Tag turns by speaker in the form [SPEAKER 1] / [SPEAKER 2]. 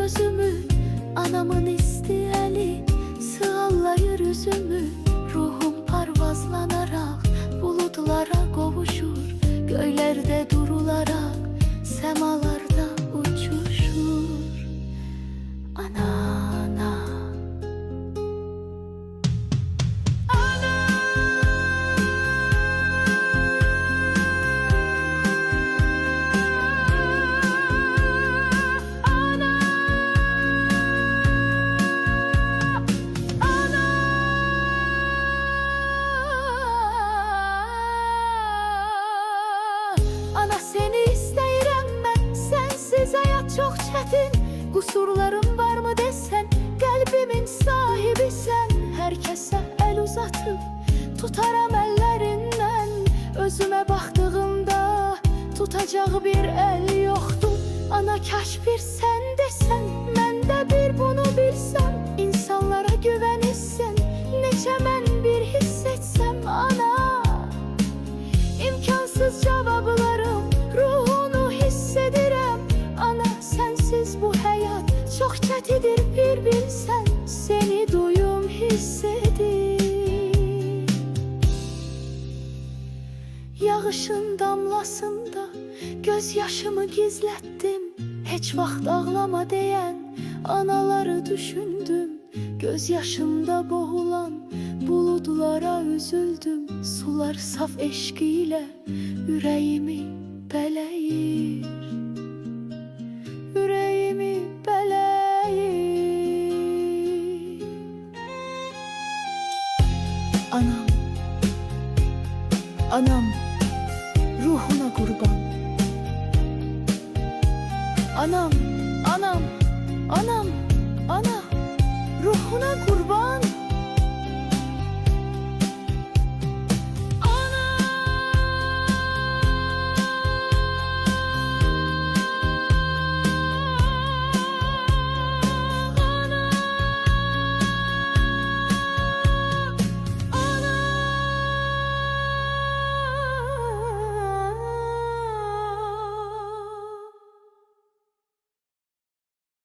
[SPEAKER 1] gözümü, anamın istiyeli sığallayır üzümü. Ruhum parvazlanarak bulutlara kavuşur, göylerde durularak semalarda uçuşur. Ana, ana. Ana seni istəyirəm mən, sensiz hayat çok çetin. Kusurlarım var mı desen, kalbimin sahibisən. Herkese el uzatıp tutaram ellerinden. Özüme baktığımda tutacak bir el yoktu. Ana kaş bir sen desen, mən də bir bunu bilsem. İnsanlara güvenirsen, neçə mən bir hissetsem. Ana, imkansız cevaplarım, ruhunu hissedirem. Ana sensiz bu hayat çok çetidir bir bilsen. Seni duyum hissedir. Yağışın damlasında gözyaşımı gizlettim. Hiç vaxt ağlama diyen anaları düşündüm. Gözyaşımda boğulan bulutlara üzüldüm. Sular saf eşkiyle yüreğimi beləyir, yüreğimi beləyir. Anam, anam.